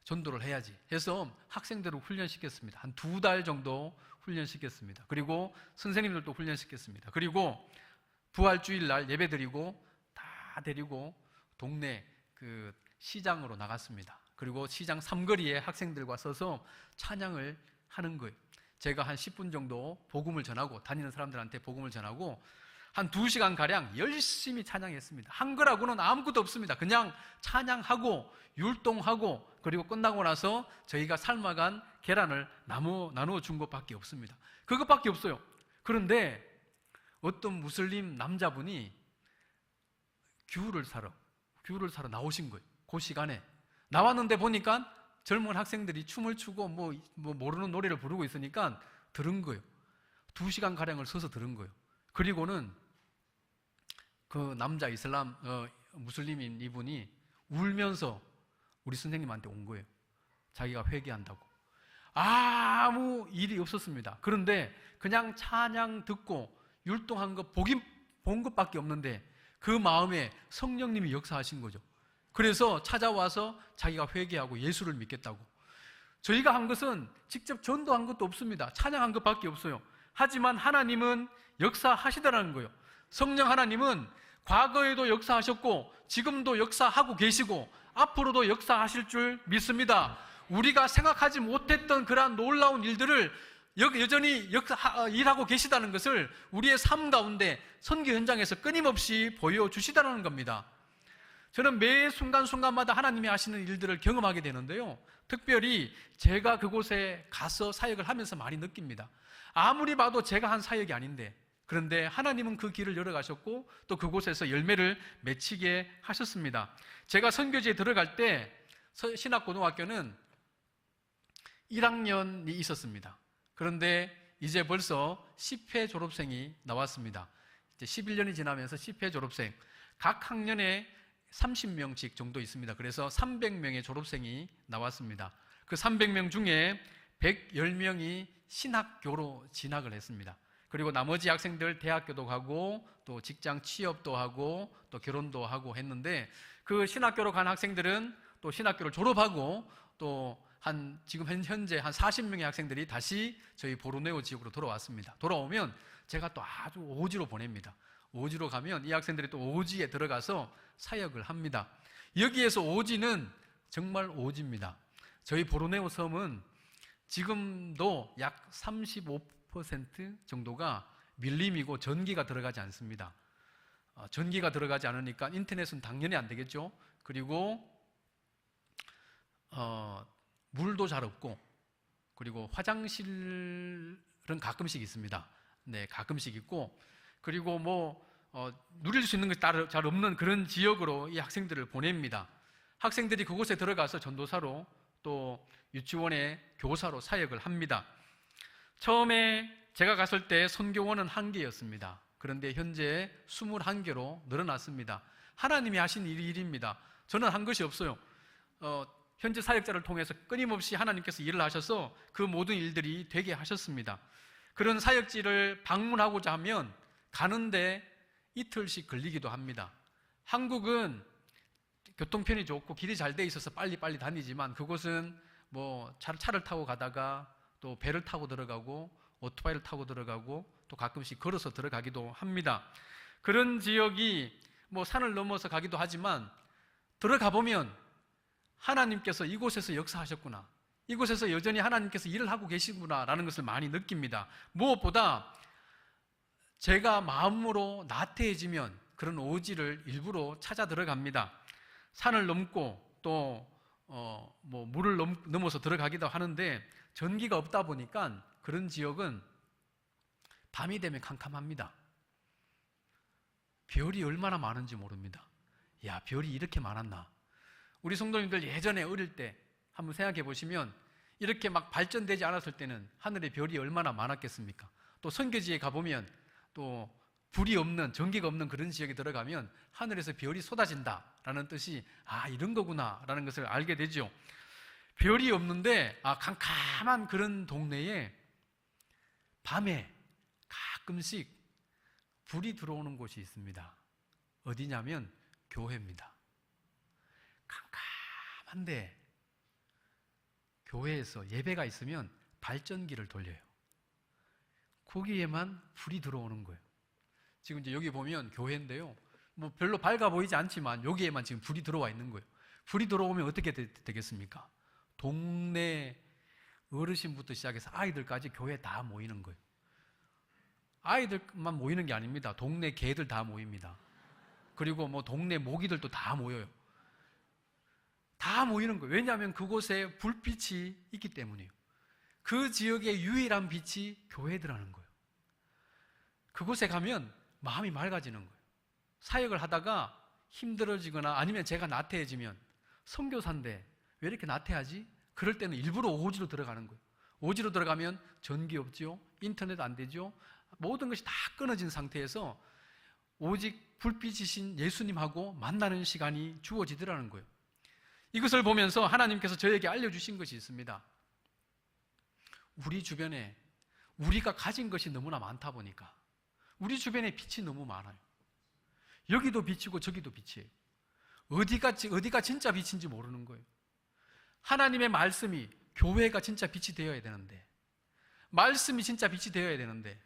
S1: 전도를 해야지 해서 학생들을 훈련시켰습니다. 한 2달 정도 훈련시켰습니다. 그리고 선생님들도 훈련시켰습니다. 그리고 부활주일 날 예배드리고 다 데리고 동네 그 시장으로 나갔습니다. 그리고 시장 삼거리에 학생들과 서서 찬양을 하는 거예요. 제가 한 10분 정도 복음을 전하고, 다니는 사람들한테 복음을 전하고 한 2시간가량 열심히 찬양했습니다. 한 거라고는 아무것도 없습니다. 그냥 찬양하고 율동하고, 그리고 끝나고 나서 저희가 삶아간 계란을 나누어 준 것밖에 없습니다. 그것밖에 없어요. 그런데 어떤 무슬림 남자분이 귤을 사러 나오신 거예요. 그 시간에 나왔는데 보니까 젊은 학생들이 춤을 추고 뭐 모르는 노래를 부르고 있으니까 들은 거예요. 2시간가량을 서서 들은 거예요. 그리고는 그 남자 이슬람 무슬림인 이분이 울면서 우리 선생님한테 온 거예요. 자기가 회개한다고. 아무 일이 없었습니다. 그런데 그냥 찬양 듣고 율동한 거 본 것밖에 없는데 그 마음에 성령님이 역사하신 거죠. 그래서 찾아와서 자기가 회개하고 예수를 믿겠다고. 저희가 한 것은 직접 전도한 것도 없습니다. 찬양한 것밖에 없어요. 하지만 하나님은 역사하시더라는 거예요. 성령 하나님은 과거에도 역사하셨고 지금도 역사하고 계시고 앞으로도 역사하실 줄 믿습니다. 우리가 생각하지 못했던 그러한 놀라운 일들을 여전히 일하고 계시다는 것을 우리의 삶 가운데 선교 현장에서 끊임없이 보여주시다는 겁니다. 저는 매 순간순간마다 하나님이 하시는 일들을 경험하게 되는데요, 특별히 제가 그곳에 가서 사역을 하면서 많이 느낍니다. 아무리 봐도 제가 한 사역이 아닌데, 그런데 하나님은 그 길을 열어가셨고 또 그곳에서 열매를 맺히게 하셨습니다. 제가 선교지에 들어갈 때 신학고등학교는 1학년이 있었습니다. 그런데 이제 벌써 10회 졸업생이 나왔습니다. 이제 11년이 지나면서 10회 졸업생, 각 학년에 30명씩 정도 있습니다. 그래서 300명의 졸업생이 나왔습니다. 그 300명 중에 110명이 신학교로 진학을 했습니다. 그리고 나머지 학생들 대학교도 가고 또 직장 취업도 하고 또 결혼도 하고 했는데, 그 신학교로 간 학생들은 또 신학교를 졸업하고 또 지금 현재 한 40명의 학생들이 다시 저희 보르네오 지역으로 돌아왔습니다. 돌아오면 제가 또 아주 오지로 보냅니다. 오지로 가면 이 학생들이 또 오지에 들어가서 사역을 합니다. 여기에서 오지는 정말 오지입니다. 저희 보르네오 섬은 지금도 약 35% 정도가 밀림이고 전기가 들어가지 않습니다. 전기가 들어가지 않으니까 인터넷은 당연히 안 되겠죠. 그리고 물도 잘 없고, 그리고 화장실은 가끔씩 있습니다. 네, 가끔씩 있고, 그리고 누릴 수 있는 것이 잘 없는 그런 지역으로 이 학생들을 보냅니다. 학생들이 그곳에 들어가서 전도사로 또 유치원의 교사로 사역을 합니다. 처음에 제가 갔을 때 선교원은 1개였습니다. 그런데 현재 21개로 늘어났습니다. 하나님이 하신 일입니다. 저는 한 것이 없어요. 현재 사역자를 통해서 끊임없이 하나님께서 일을 하셔서 그 모든 일들이 되게 하셨습니다. 그런 사역지를 방문하고자 하면 가는데 이틀씩 걸리기도 합니다. 한국은 교통편이 좋고 길이 잘 돼 있어서 빨리빨리 다니지만, 그곳은 차를 타고 가다가 또 배를 타고 들어가고 오토바이를 타고 들어가고 또 가끔씩 걸어서 들어가기도 합니다. 그런 지역이 산을 넘어서 가기도 하지만, 들어가 보면 하나님께서 이곳에서 역사하셨구나, 이곳에서 여전히 하나님께서 일을 하고 계시구나 라는 것을 많이 느낍니다. 무엇보다 제가 마음으로 나태해지면 그런 오지를 일부러 찾아 들어갑니다. 산을 넘고 또 물을 넘어서 들어가기도 하는데, 전기가 없다 보니까 그런 지역은 밤이 되면 캄캄합니다. 별이 얼마나 많은지 모릅니다. 야, 별이 이렇게 많았나? 우리 성도님들 예전에 어릴 때 한번 생각해 보시면, 이렇게 막 발전되지 않았을 때는 하늘에 별이 얼마나 많았겠습니까? 또 선교지에 가보면 또 불이 없는, 전기가 없는 그런 지역에 들어가면 하늘에서 별이 쏟아진다라는 뜻이 이런 거구나 라는 것을 알게 되죠. 별이 없는데 캄캄한 그런 동네에 밤에 가끔씩 불이 들어오는 곳이 있습니다. 어디냐면 교회입니다. 캄캄한데 교회에서 예배가 있으면 발전기를 돌려요. 거기에만 불이 들어오는 거예요. 지금 이제 여기 보면 교회인데요, 별로 밝아 보이지 않지만 여기에만 지금 불이 들어와 있는 거예요. 불이 들어오면 어떻게 되겠습니까? 동네 어르신부터 시작해서 아이들까지 교회에 다 모이는 거예요. 아이들만 모이는 게 아닙니다. 동네 개들 다 모입니다. 그리고 동네 모기들도 다 모여요. 다 모이는 거예요. 왜냐하면 그곳에 불빛이 있기 때문이에요. 그 지역의 유일한 빛이 교회더라는 거예요. 그곳에 가면 마음이 맑아지는 거예요. 사역을 하다가 힘들어지거나 아니면 제가 나태해지면, 선교사인데 왜 이렇게 나태하지? 그럴 때는 일부러 오지로 들어가는 거예요. 오지로 들어가면 전기 없죠, 인터넷 안 되죠, 모든 것이 다 끊어진 상태에서 오직 불빛이신 예수님하고 만나는 시간이 주어지더라는 거예요. 이것을 보면서 하나님께서 저에게 알려주신 것이 있습니다. 우리 주변에 우리가 가진 것이 너무나 많다 보니까 우리 주변에 빛이 너무 많아요. 여기도 빛이고 저기도 빛이에요. 어디가 진짜 빛인지 모르는 거예요. 하나님의 말씀이, 교회가 진짜 빛이 되어야 되는데, 말씀이 진짜 빛이 되어야 되는데,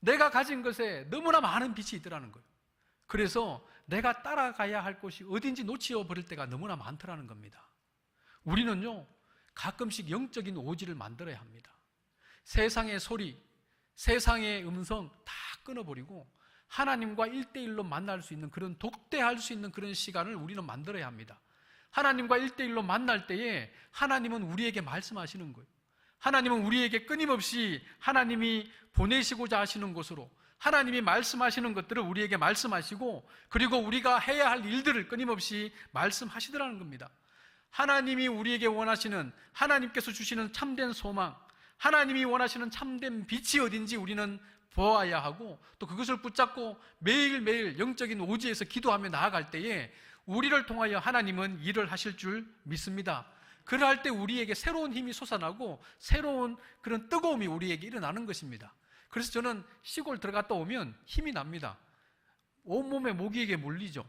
S1: 내가 가진 것에 너무나 많은 빛이 있더라는 거예요. 그래서 내가 따라가야 할 곳이 어딘지 놓치어버릴 때가 너무나 많더라는 겁니다. 우리는요, 가끔씩 영적인 오지를 만들어야 합니다. 세상의 소리, 세상의 음성 다 끊어버리고 하나님과 1대1로 만날 수 있는, 그런 독대할 수 있는 그런 시간을 우리는 만들어야 합니다. 하나님과 1대1로 만날 때에 하나님은 우리에게 말씀하시는 거예요. 하나님은 우리에게 끊임없이 하나님이 보내시고자 하시는 곳으로, 하나님이 말씀하시는 것들을 우리에게 말씀하시고, 그리고 우리가 해야 할 일들을 끊임없이 말씀하시더라는 겁니다. 하나님이 우리에게 원하시는, 하나님께서 주시는 참된 소망, 하나님이 원하시는 참된 빛이 어딘지 우리는 보아야 하고, 또 그것을 붙잡고 매일매일 영적인 오지에서 기도하며 나아갈 때에 우리를 통하여 하나님은 일을 하실 줄 믿습니다. 그럴 때 우리에게 새로운 힘이 솟아나고 새로운 그런 뜨거움이 우리에게 일어나는 것입니다. 그래서 저는 시골 들어갔다 오면 힘이 납니다. 온몸에 모기에게 물리죠.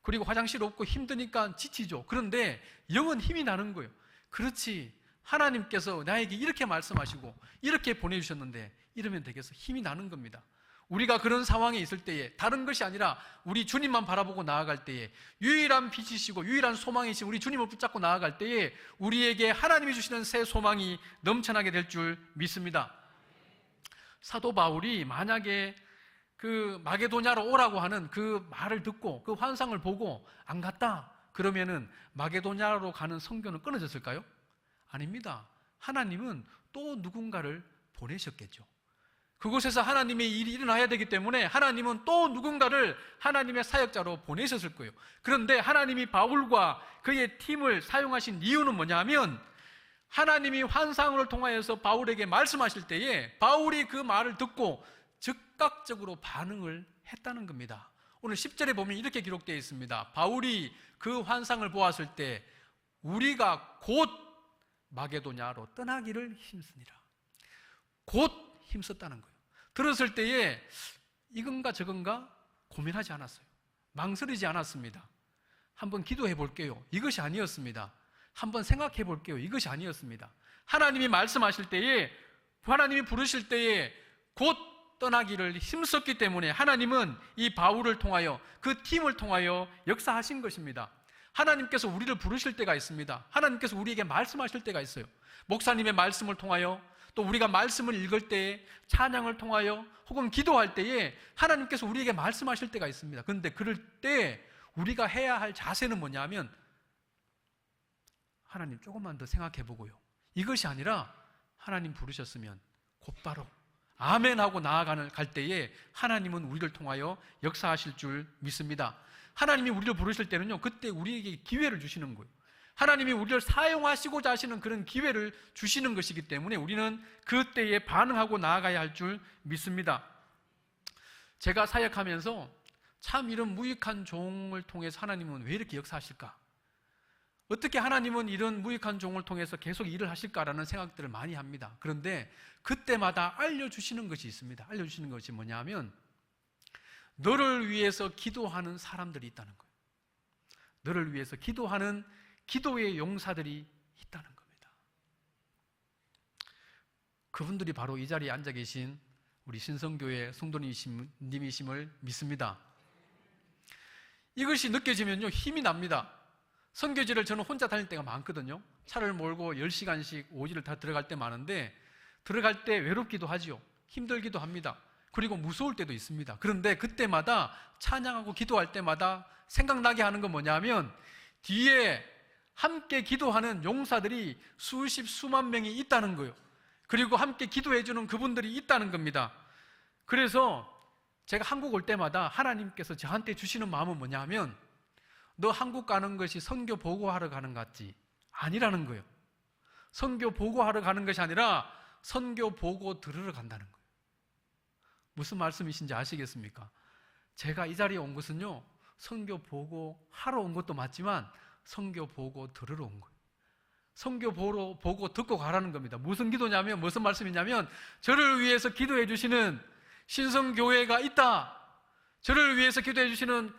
S1: 그리고 화장실 없고 힘드니까 지치죠. 그런데 영은 힘이 나는 거예요. 그렇지, 하나님께서 나에게 이렇게 말씀하시고 이렇게 보내주셨는데 이러면 되겠어. 힘이 나는 겁니다. 우리가 그런 상황에 있을 때에 다른 것이 아니라 우리 주님만 바라보고 나아갈 때에, 유일한 빛이시고 유일한 소망이신 우리 주님을 붙잡고 나아갈 때에 우리에게 하나님이 주시는 새 소망이 넘쳐나게 될 줄 믿습니다. 사도 바울이 만약에 그 마게도냐로 오라고 하는 그 말을 듣고 그 환상을 보고 안 갔다 그러면은 마게도냐로 가는 선교는 끊어졌을까요? 아닙니다. 하나님은 또 누군가를 보내셨겠죠. 그곳에서 하나님의 일이 일어나야 되기 때문에 하나님은 또 누군가를 하나님의 사역자로 보내셨을 거예요. 그런데 하나님이 바울과 그의 팀을 사용하신 이유는 뭐냐 하면, 하나님이 환상을 통하여서 바울에게 말씀하실 때에 바울이 그 말을 듣고 즉각적으로 반응을 했다는 겁니다. 오늘 10절에 보면 이렇게 기록되어 있습니다. 바울이 그 환상을 보았을 때 우리가 곧 마게도냐로 떠나기를 힘쓰니라. 곧 힘썼다는 거예요. 들었을 때에 이건가 저건가 고민하지 않았어요. 망설이지 않았습니다. 한번 기도해 볼게요. 이것이 아니었습니다. 한번 생각해 볼게요. 이것이 아니었습니다. 하나님이 말씀하실 때에, 하나님이 부르실 때에 곧 떠나기를 힘썼기 때문에 하나님은 이 바울을 통하여, 그 팀을 통하여 역사하신 것입니다. 하나님께서 우리를 부르실 때가 있습니다. 하나님께서 우리에게 말씀하실 때가 있어요. 목사님의 말씀을 통하여, 또 우리가 말씀을 읽을 때에, 찬양을 통하여, 혹은 기도할 때에 하나님께서 우리에게 말씀하실 때가 있습니다. 그런데 그럴 때 우리가 해야 할 자세는 뭐냐면, 하나님 조금만 더 생각해 보고요. 이것이 아니라 하나님 부르셨으면 곧바로 아멘 하고 갈 때에 하나님은 우리를 통하여 역사하실 줄 믿습니다. 하나님이 우리를 부르실 때는요, 그때 우리에게 기회를 주시는 거예요. 하나님이 우리를 사용하시고자 하시는 그런 기회를 주시는 것이기 때문에 우리는 그때에 반응하고 나아가야 할 줄 믿습니다. 제가 사역하면서 참 이런 무익한 종을 통해서 하나님은 왜 이렇게 역사하실까? 어떻게 하나님은 이런 무익한 종을 통해서 계속 일을 하실까라는 생각들을 많이 합니다. 그런데 그때마다 알려주시는 것이 있습니다. 알려주시는 것이 뭐냐 하면, 너를 위해서 기도하는 사람들이 있다는 거예요. 너를 위해서 기도하는 기도의 용사들이 있다는 겁니다. 그분들이 바로 이 자리에 앉아 계신 우리 신성교회 성도님이심을 믿습니다. 이것이 느껴지면요, 힘이 납니다. 선교지를 저는 혼자 다닐 때가 많거든요. 차를 몰고 10시간씩 오지를 다 들어갈 때 많은데, 들어갈 때 외롭기도 하죠. 힘들기도 합니다. 그리고 무서울 때도 있습니다. 그런데 그때마다 찬양하고 기도할 때마다 생각나게 하는 건 뭐냐면, 뒤에 함께 기도하는 용사들이 수십 수만 명이 있다는 거예요. 그리고 함께 기도해주는 그분들이 있다는 겁니다. 그래서 제가 한국 올 때마다 하나님께서 저한테 주시는 마음은 뭐냐 하면, 너 한국 가는 것이 선교 보고하러 가는 것 같지? 아니라는 거예요. 선교 보고하러 가는 것이 아니라 선교 보고 들으러 간다는 거예요. 무슨 말씀이신지 아시겠습니까? 제가 이 자리에 온 것은요, 선교 보고하러 온 것도 맞지만 선교 보고 들으러 온 거예요. 선교 보고 듣고 가라는 겁니다. 무슨 기도냐면, 무슨 말씀이냐면, 저를 위해서 기도해 주시는 신성교회가 있다. 저를 위해서 기도해 주시는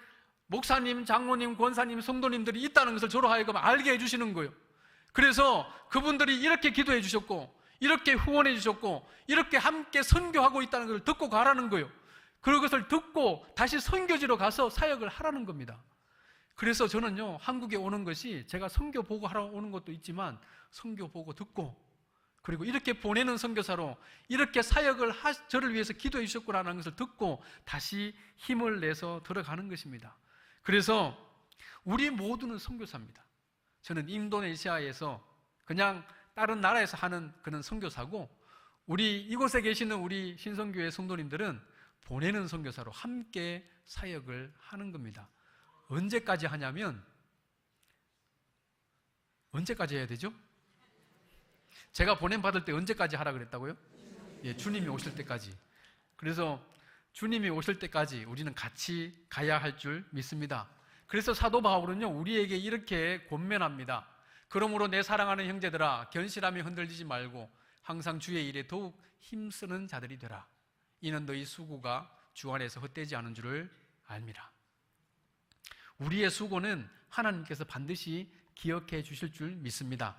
S1: 목사님, 장로님, 권사님, 성도님들이 있다는 것을 저로 하여금 알게 해주시는 거예요. 그래서 그분들이 이렇게 기도해 주셨고, 이렇게 후원해 주셨고, 이렇게 함께 선교하고 있다는 것을 듣고 가라는 거예요. 그것을 듣고 다시 선교지로 가서 사역을 하라는 겁니다. 그래서 저는요, 한국에 오는 것이 제가 선교 보고 하러 오는 것도 있지만 선교 보고 듣고, 그리고 이렇게 보내는 선교사로 이렇게 사역을 저를 위해서 기도해 주셨구나라는 것을 듣고 다시 힘을 내서 들어가는 것입니다. 그래서 우리 모두는 선교사입니다. 저는 인도네시아에서 그냥 다른 나라에서 하는 그런 선교사고, 우리 이곳에 계시는 우리 신성교회 성도님들은 보내는 선교사로 함께 사역을 하는 겁니다. 언제까지 하냐면, 언제까지 해야 되죠? 제가 보냄받을 때 언제까지 하라 그랬다고요? 예, 주님이 오실 때까지. 그래서 주님이 오실 때까지 우리는 같이 가야 할 줄 믿습니다. 그래서 사도 바울은요, 우리에게 이렇게 권면합니다. 그러므로 내 사랑하는 형제들아, 견실함이 흔들리지 말고 항상 주의 일에 더욱 힘쓰는 자들이 되라. 이는 너희 수고가 주 안에서 헛되지 않은 줄을 알미라. 우리의 수고는 하나님께서 반드시 기억해 주실 줄 믿습니다.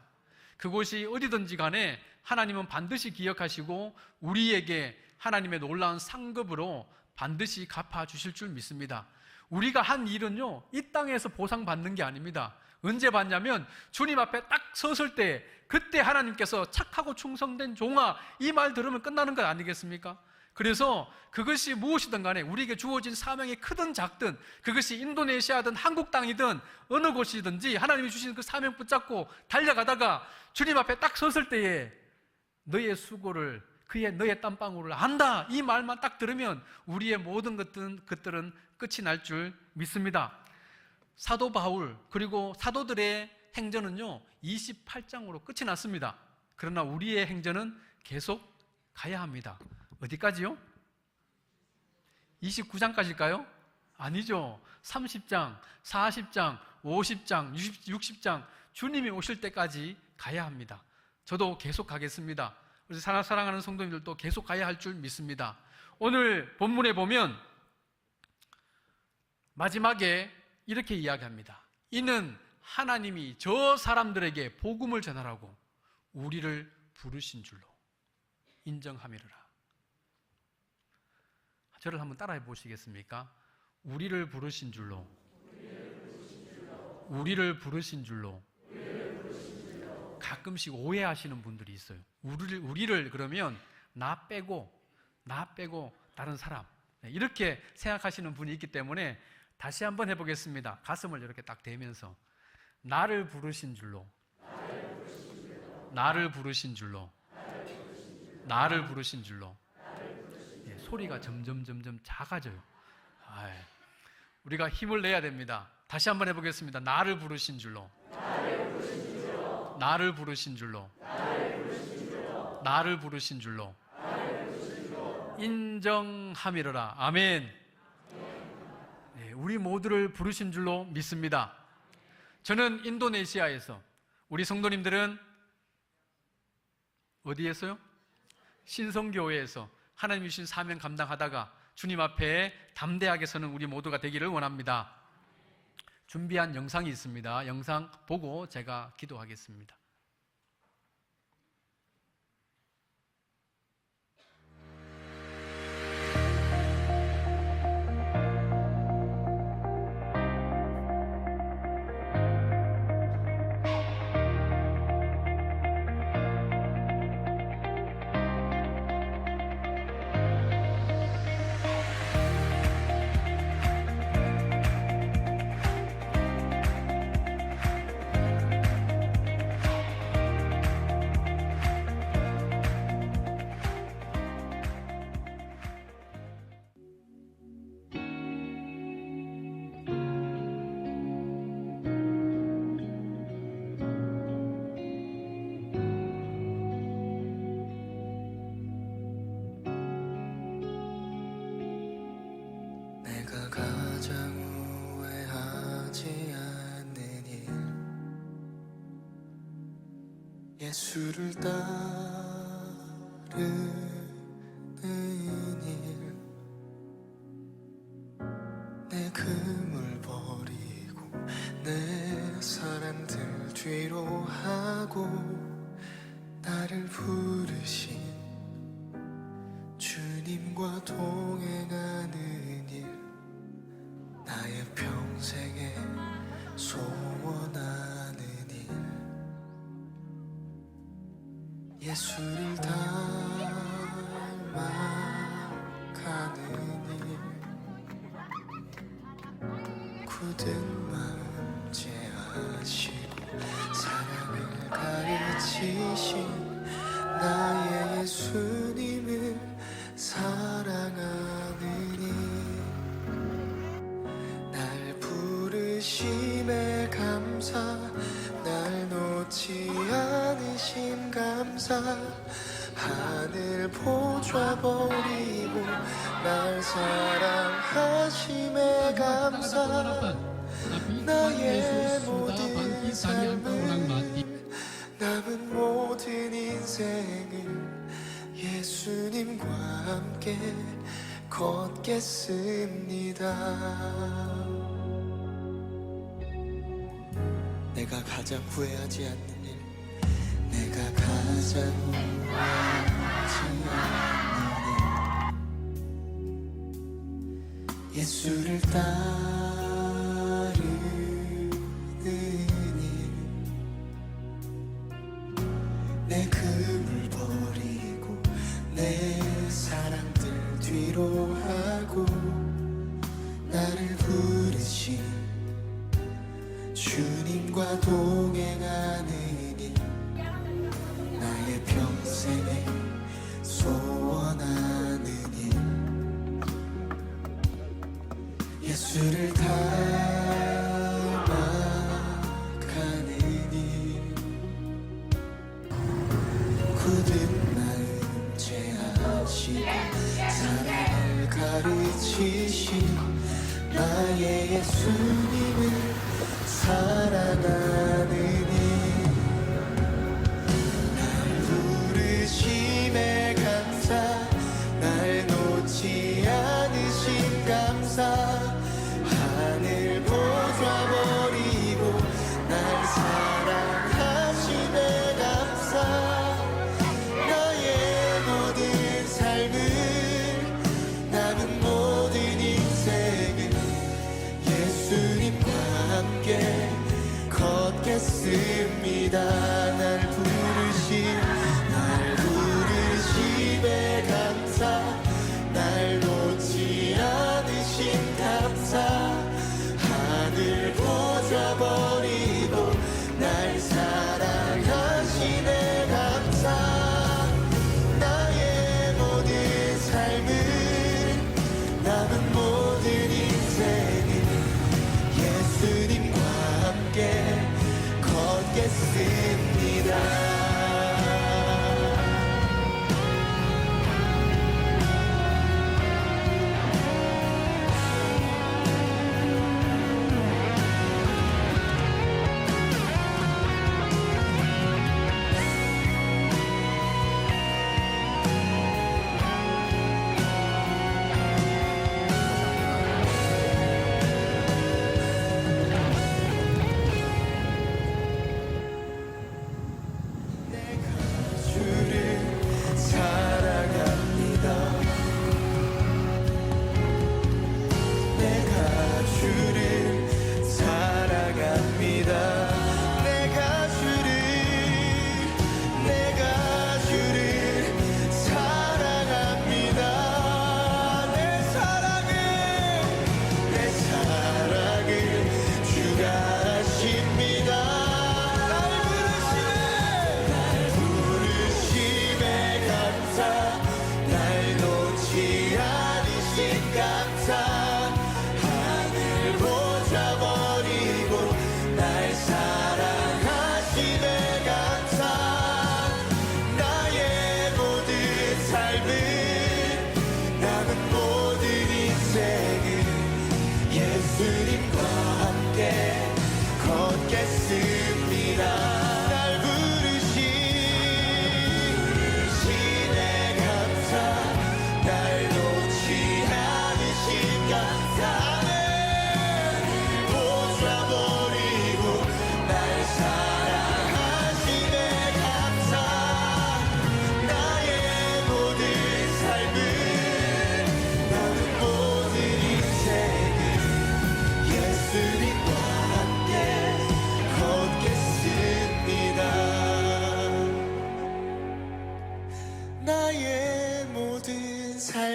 S1: 그곳이 어디든지 간에 하나님은 반드시 기억하시고 우리에게 하나님의 놀라운 상급으로 반드시 갚아 주실 줄 믿습니다. 우리가 한 일은요, 이 땅에서 보상받는 게 아닙니다. 언제 받냐면 주님 앞에 딱 섰을 때, 그때 하나님께서 착하고 충성된 종아, 이 말 들으면 끝나는 것 아니겠습니까? 그래서 그것이 무엇이든 간에 우리에게 주어진 사명이 크든 작든, 그것이 인도네시아든 한국 땅이든 어느 곳이든지 하나님이 주신 그 사명 붙잡고 달려가다가 주님 앞에 딱 섰을 때에 너의 수고를, 너의 땀방울을 안다, 이 말만 딱 들으면 우리의 모든 것들은 끝이 날 줄 믿습니다. 사도 바울 그리고 사도들의 행전은요 28장으로 끝이 났습니다. 그러나 우리의 행전은 계속 가야 합니다. 어디까지요? 29장까지일까요? 아니죠. 30장, 40장, 50장, 60장, 주님이 오실 때까지 가야 합니다. 저도 계속 가겠습니다. 그래서 사랑하는 성도님들도 계속 가야 할 줄 믿습니다. 오늘 본문에 보면 마지막에 이렇게 이야기합니다. 이는 하나님이 저 사람들에게 복음을 전하라고 우리를 부르신 줄로 인정함이로라. 저를 한번 따라해 보시겠습니까? 우리를 부르신 줄로, 우리를 부르신 줄로. 가끔씩 오해하시는 분들이 있어요. 우리를 그러면 나 빼고 다른 사람, 이렇게 생각하시는 분이 있기 때문에 다시 한번 해보겠습니다. 가슴을 이렇게 딱 대면서 나를 부르신 줄로, 나를 부르신 줄로, 나를 부르신 줄로. 예, 소리가 점점 작아져요. 우리가 힘을 내야 됩니다. 다시 한번 해보겠습니다. 나를 부르신 줄로, 나를 부르신 줄로, 나를 부르신 줄로 인정함이로라. 아멘. 네, 우리 모두를 부르신 줄로 믿습니다. 저는 인도네시아에서, 우리 성도님들은 어디에서요? 신성교회에서 하나님이 주신 사명 감당하다가 주님 앞에 담대하게 서는 우리 모두가 되기를 원합니다. 준비한 영상이 있습니다. 영상 보고 제가 기도하겠습니다.
S2: 예수를 따르는 일, 내 금을 버리고 내 사랑들 뒤로 하고 나를 부르신 주님 주님과 동행하는 일 나의 평생에 소원하는 일 예수를 닮아가는 일 굳은 마음 제하시고 사랑을 가르치신 나의 예수님을 사랑하느니 날 부르심에 감사 날 놓지 않으심 감사 하늘 보좌 버리고 날 사랑하심에 감사 나의 모든 삶을 남은 모든 인생을 예수님과 함께 걷겠습니다. 내가 가장 후회하지 않는 일 내가 가장 후회하지 않는 일 예수를 따르는 일 내 금을 버리고 내 사랑들 뒤로 하고 나를 부르신 주님과 동행하는 일 나의 평생에 소원하는 일 예수를 닮아가는 일 굳은 마음 제하시고 사랑을 가르치신 나의 예수님을 사랑하는 일 날 부르심에 감사 날 놓지 않으신 감사 하늘 보좌 버리고 날 사랑하심에 감사 나의 모든 삶을 남은 모든 인생을 예수님과 함께 걷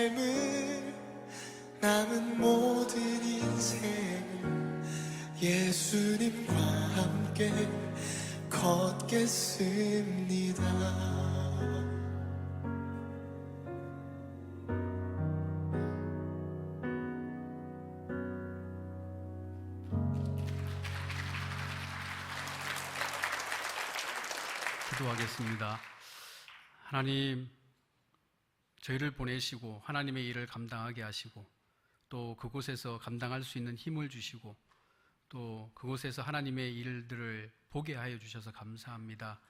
S2: 삶을 남은 모든 인생을 예수님과 함께 걷겠습니다.
S1: 기도하겠습니다. 하나님, 저희를 보내시고 하나님의 일을 감당하게 하시고 또 그곳에서 감당할 수 있는 힘을 주시고 또 그곳에서 하나님의 일들을 보게 하여 주셔서 감사합니다.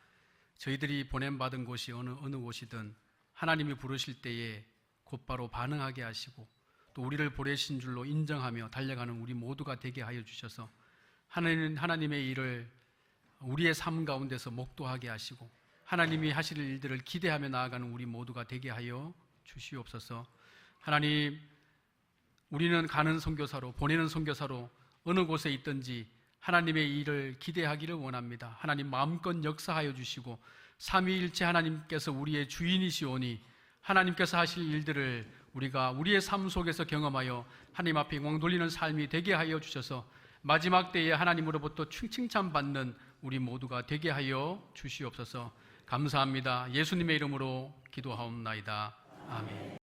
S1: 저희들이 보냄받은 곳이 어느 곳이든 하나님이 부르실 때에 곧바로 반응하게 하시고 또 우리를 보내신 줄로 인정하며 달려가는 우리 모두가 되게 하여 주셔서 하나님의 일을 우리의 삶 가운데서 목도하게 하시고 하나님이 하실 일들을 기대하며 나아가는 우리 모두가 되게 하여 주시옵소서. 하나님, 우리는 가는 선교사로, 보내는 선교사로 어느 곳에 있든지 하나님의 일을 기대하기를 원합니다. 하나님 마음껏 역사하여 주시고 삼위일체 하나님께서 우리의 주인이시오니 하나님께서 하실 일들을 우리가 우리의 삶 속에서 경험하여 하나님 앞에 영광 돌리는 삶이 되게 하여 주셔서 마지막 때에 하나님으로부터 칭찬받는 우리 모두가 되게 하여 주시옵소서. 감사합니다. 예수님의 이름으로 기도하옵나이다. 아멘.